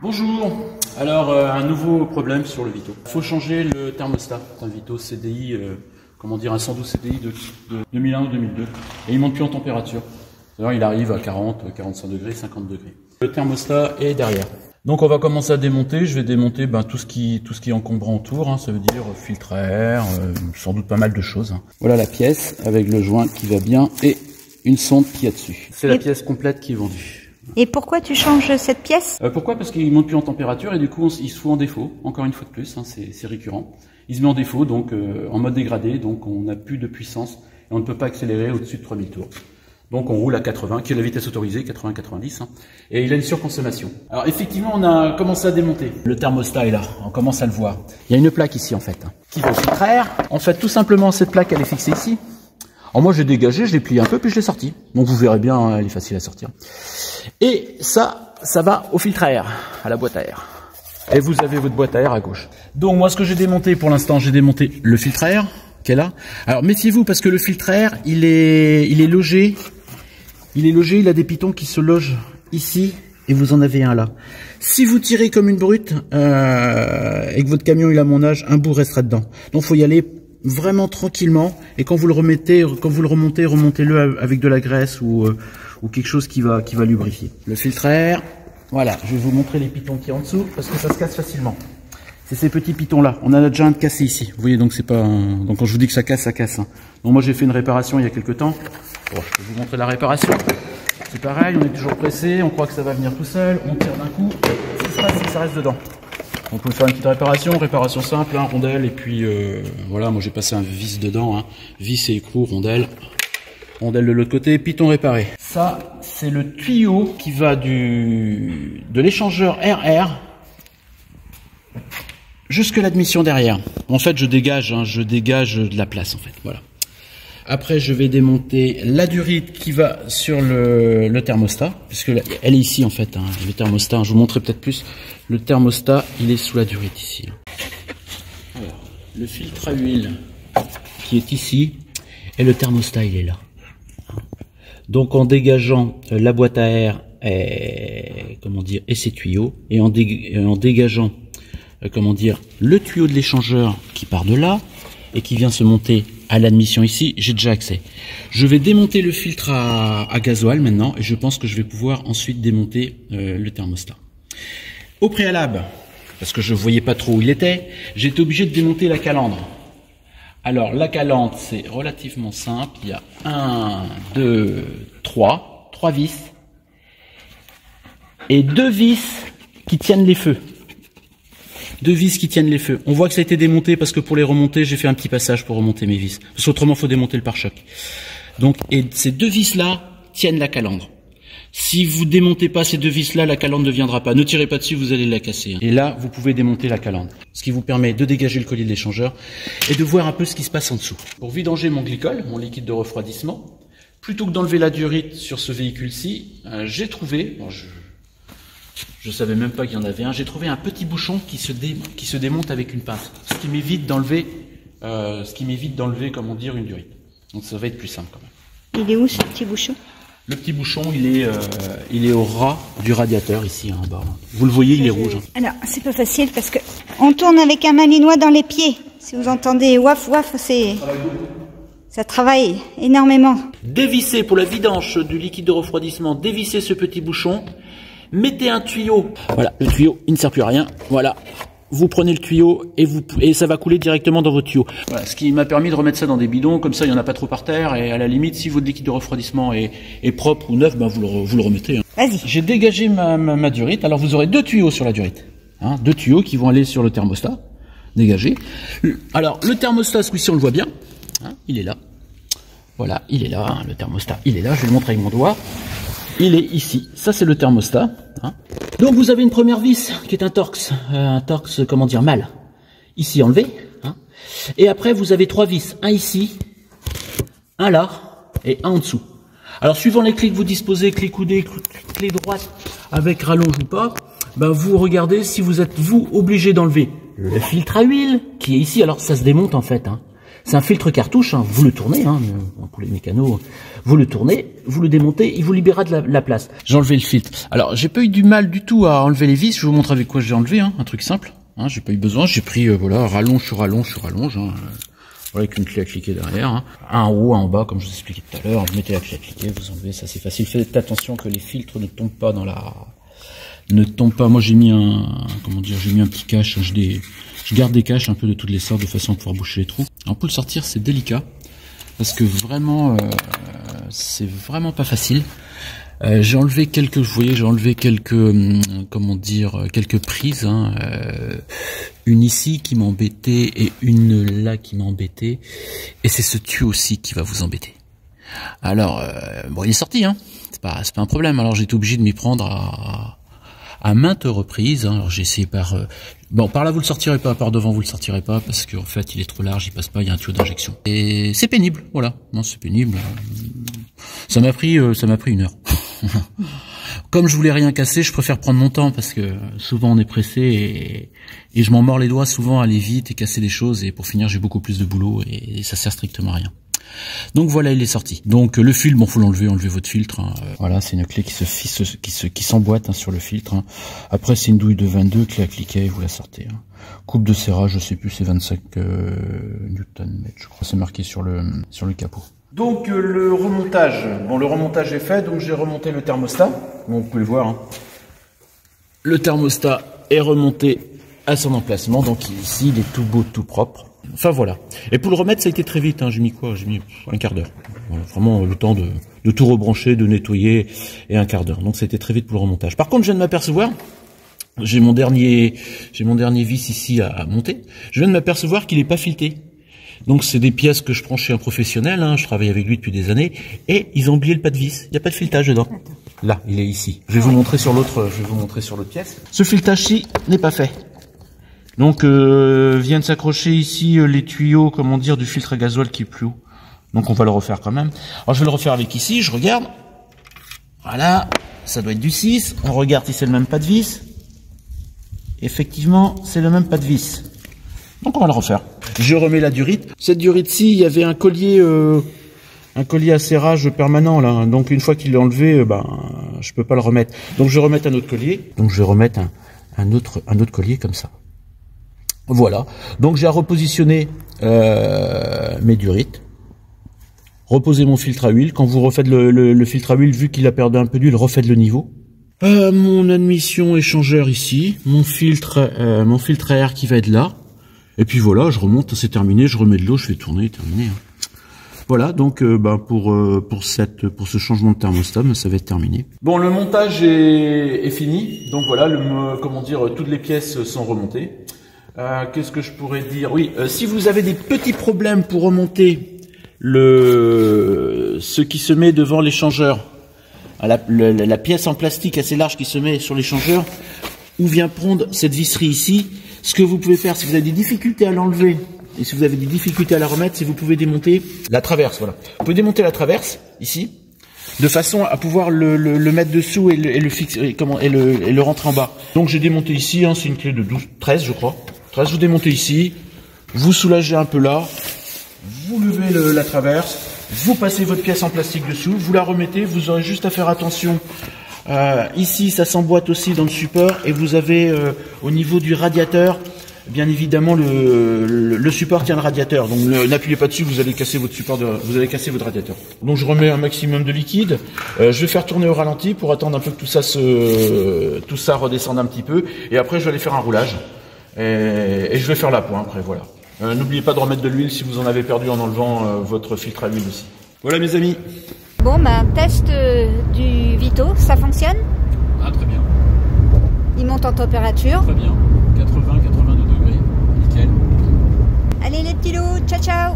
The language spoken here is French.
Bonjour. Alors un nouveau problème sur le Vito. Il faut changer le thermostat d'un Vito CDI, un 112 CDI de 2001 ou 2002. Et il monte plus en température. Alors il arrive à 40, 45 degrés, 50 degrés. Le thermostat est derrière. Donc on va commencer à démonter. Je vais démonter tout ce qui est encombrant autour. Ça veut dire filtre à air, sans doute pas mal de choses. Voilà la pièce avec le joint qui va bien et une sonde qui est dessus. C'est la pièce complète qui est vendue. Et pourquoi tu changes cette pièce? Pourquoi? Parce qu'il monte plus en température et du coup il se fout en défaut, encore une fois de plus, c'est récurrent. Il se met en défaut, donc en mode dégradé, donc on n'a plus de puissance et on ne peut pas accélérer au-dessus de 3000 tours. Donc on roule à 80, qui est la vitesse autorisée, 80-90, et il a une surconsommation. Alors effectivement on a commencé à démonter. Le thermostat est là, on commence à le voir. Il y a une plaque ici en fait, qui va au filtre à air. En fait tout simplement cette plaque elle est fixée ici. Alors moi j'ai dégagé, je l'ai plié un peu puis je l'ai sorti. Donc vous verrez bien, elle est facile à sortir. Et ça va au filtre à air, à la boîte à air. Et vous avez votre boîte à air à gauche. Donc moi ce que j'ai démonté pour l'instant, j'ai démonté le filtre à air qui est là. Alors méfiez-vous parce que le filtre à air, il est logé. Il a des pitons qui se logent ici et vous en avez un là. Si vous tirez comme une brute et que votre camion il a mon âge, un bout restera dedans. Donc faut y aller vraiment tranquillement et quand vous le remontez, remontez-le avec de la graisse ou quelque chose qui va lubrifier. Le filtre à air, voilà, je vais vous montrer les pitons qui sont en dessous parce que ça se casse facilement. C'est ces petits pitons là, on en a déjà un de cassé ici. Vous voyez donc c'est pas donc quand je vous dis que ça casse, ça casse. Donc moi j'ai fait une réparation il y a quelques temps. Bon, je vais vous montrer la réparation. C'est pareil, on est toujours pressé, on croit que ça va venir tout seul, on tire d'un coup, ce qui se passe c'est que ça reste dedans. On peut faire une petite réparation simple, rondelle, et puis voilà, moi j'ai passé un vis dedans, vis et écrou, rondelle de l'autre côté, piton réparé. Ça, c'est le tuyau qui va de l'échangeur air-air jusque l'admission derrière. En fait, je dégage de la place, en fait, voilà. Après, je vais démonter la durite qui va sur le thermostat, puisque elle est ici en fait, le thermostat, je vous montrerai peut-être plus. Le thermostat, il est sous la durite ici. Alors, le filtre à huile qui est ici, et le thermostat, il est là. Donc en dégageant la boîte à air et ses tuyaux, et en dégageant le tuyau de l'échangeur qui part de là, et qui vient se monter à l'admission ici, j'ai déjà accès. Je vais démonter le filtre à gasoil maintenant et je pense que je vais pouvoir ensuite démonter le thermostat. Au préalable, parce que je ne voyais pas trop où il était, j'ai été obligé de démonter la calandre. Alors la calandre c'est relativement simple, il y a 1, 2, 3 vis et 2 vis qui tiennent les feux. 2 vis qui tiennent les feux. On voit que ça a été démonté parce que pour les remonter, j'ai fait un petit passage pour remonter mes vis. Parce qu'autrement, il faut démonter le pare-choc. Donc, et ces 2 vis-là tiennent la calandre. Si vous démontez pas ces 2 vis-là, la calandre ne viendra pas. Ne tirez pas dessus, vous allez la casser. Et là, vous pouvez démonter la calandre. Ce qui vous permet de dégager le collier de l'échangeur et de voir un peu ce qui se passe en dessous. Pour vidanger mon glycol, mon liquide de refroidissement, plutôt que d'enlever la durite sur ce véhicule-ci, j'ai trouvé, je savais même pas qu'il y en avait un. J'ai trouvé un petit bouchon qui se démonte avec une pince, ce qui m'évite d'enlever, une durite. Donc ça va être plus simple quand même. Il est où ce petit bouchon? Le petit bouchon, il est au ras du radiateur ici en bas. Vous le voyez, il est rouge. Alors c'est pas facile parce que on tourne avec un malinois dans les pieds. Si vous entendez waf waf, ça travaille énormément. Dévissez pour la vidange du liquide de refroidissement. Dévissez ce petit bouchon. Mettez un tuyau. Voilà, le tuyau, il ne sert plus à rien. Voilà, vous prenez le tuyau et ça va couler directement dans votre tuyau. Voilà, ce qui m'a permis de remettre ça dans des bidons, comme ça il n'y en a pas trop par terre. Et à la limite, si votre liquide de refroidissement est propre ou neuf, vous le remettez. Vas-y. J'ai dégagé ma durite. Alors vous aurez 2 tuyaux sur la durite. 2 tuyaux qui vont aller sur le thermostat. Dégagé. Alors le thermostat, celui-ci on le voit bien. Il est là. Voilà, il est là. Le thermostat, il est là. Je vais le montrer avec mon doigt. Il est ici. Ça, c'est le thermostat. Donc, vous avez une première vis qui est un Torx. Mâle. Ici, enlevé. Et après, vous avez 3 vis. Un ici, un là et un en dessous. Alors, suivant les clés que vous disposez, clé coudée, clé droite, avec rallonge ou pas, vous regardez si vous êtes, obligé d'enlever le filtre à huile qui est ici. Alors, ça se démonte en fait. C'est un filtre cartouche, hein. Vous le tournez, hein, pour les mécanos, vous le tournez, vous le démontez, il vous libérera de la place. J'ai enlevé le filtre. Alors, j'ai pas eu du mal du tout à enlever les vis. Je vais vous montrer avec quoi j'ai enlevé, hein, un truc simple. Hein, j'ai pas eu besoin. J'ai pris, voilà, rallonge sur rallonge sur rallonge. Hein, voilà, avec une clé à cliquer derrière. Hein. Un en haut, un en bas, comme je vous expliquais tout à l'heure. Vous mettez la clé à cliquer, vous enlevez, ça c'est facile. Faites attention que les filtres ne tombent pas dans la... Ne tombent pas. Moi, j'ai mis j'ai mis un petit cache. Je garde des caches un peu de toutes les sortes de façon à pouvoir boucher les trous. Alors pour le sortir, c'est délicat parce que vraiment, c'est vraiment pas facile. J'ai enlevé quelques, vous voyez, j'ai enlevé quelques, quelques prises. Hein, une ici qui m'embêtait et une là qui m'embêtait. Et c'est ce tuyau aussi qui va vous embêter. Alors, bon, il est sorti, hein. C'est pas un problème. Alors j'ai été obligé de m'y prendre à maintes reprises. Hein. Alors j'ai essayé par par là vous le sortirez pas, par devant vous le sortirez pas parce qu'en fait il est trop large, il passe pas, il y a un tuyau d'injection. Et c'est pénible, voilà. Non, c'est pénible. Ça m'a pris 1 heure. Comme je voulais rien casser, je préfère prendre mon temps parce que souvent on est pressé et je m'en mords les doigts souvent à aller vite et casser des choses et pour finir j'ai beaucoup plus de boulot et ça sert strictement à rien. Donc voilà, il est sorti. Donc le fil, bon, faut l'enlever, enlever votre filtre. Hein. Voilà, c'est une clé qui s'emboîte hein, sur le filtre. Hein. Après, c'est une douille de 22, clé à cliquer, et vous la sortez. Hein. Coupe de serrage, je sais plus, c'est 25 Newton, je crois, c'est marqué sur le capot. Donc le remontage, le remontage est fait. Donc j'ai remonté le thermostat. Bon, vous pouvez le voir. Hein. Le thermostat est remonté à son emplacement. Donc ici, il est tout beau, tout propre. Enfin voilà. Et pour le remettre, ça a été très vite. Hein. J'ai mis quoi? J'ai mis un quart d'heure. Voilà, vraiment le temps de tout rebrancher, de nettoyer et un quart d'heure. Donc ça a été très vite pour le remontage. Par contre, je viens de m'apercevoir, j'ai mon dernier vis ici à monter. Je viens de m'apercevoir qu'il n'est pas fileté. Donc c'est des pièces que je prends chez un professionnel. Hein. Je travaille avec lui depuis des années et ils ont oublié le pas de vis. Il n'y a pas de filetage dedans. Là, il est ici. Je vais vous montrer sur l'autre. Je vais vous montrer sur l'autre pièce. Ce filetage-ci n'est pas fait. Donc viennent s'accrocher ici les tuyaux, du filtre à gasoil qui est plus haut. Donc on va le refaire quand même. Alors je vais le refaire avec ici, je regarde. Voilà, ça doit être du 6. On regarde si c'est le même pas de vis. Effectivement, c'est le même pas de vis. Donc on va le refaire. Je remets la durite. Cette durite-ci, il y avait un collier à serrage permanent là. Donc une fois qu'il est enlevé, je peux pas le remettre. Donc je vais remettre un autre collier. Donc je vais remettre un autre collier comme ça. Voilà, donc j'ai à repositionner mes durites, reposer mon filtre à huile. Quand vous refaites le filtre à huile, vu qu'il a perdu un peu d'huile, refaites le niveau. Mon admission échangeur ici, mon filtre à air qui va être là. Et puis voilà, je remonte, c'est terminé, je remets de l'eau, je fais tourner, terminé. Hein. Voilà, donc pour ce changement de thermostat, ça va être terminé. Bon, le montage est fini. Donc voilà, toutes les pièces sont remontées. Qu'est-ce que je pourrais dire? Oui, si vous avez des petits problèmes pour remonter ce qui se met devant l'échangeur, la pièce en plastique assez large qui se met sur l'échangeur, où vient prendre cette visserie ici, ce que vous pouvez faire, si vous avez des difficultés à l'enlever, et si vous avez des difficultés à la remettre, c'est vous pouvez démonter la traverse, voilà. Vous pouvez démonter la traverse, ici, de façon à pouvoir le mettre dessous et le fixer, et le rentrer en bas. Donc j'ai démonté ici, hein, c'est une clé de 13 je crois. 13, vous démontez ici, vous soulagez un peu là, vous levez la traverse, vous passez votre pièce en plastique dessous, vous la remettez, vous aurez juste à faire attention. Ici, ça s'emboîte aussi dans le support et vous avez au niveau du radiateur, bien évidemment, le support tient le radiateur. Donc n'appuyez pas dessus, vous allez casser votre vous allez casser votre radiateur. Donc je remets un maximum de liquide. Je vais faire tourner au ralenti pour attendre un peu que tout ça redescende un petit peu. Et après, je vais aller faire un roulage. Et je vais faire la pointe après, voilà. N'oubliez pas de remettre de l'huile si vous en avez perdu en enlevant votre filtre à huile aussi. Voilà mes amis. Bon, test du Vito, ça fonctionne? Ah, très bien. Il monte en température? Très bien. 80-82 degrés, nickel. Allez les petits loups, ciao ciao!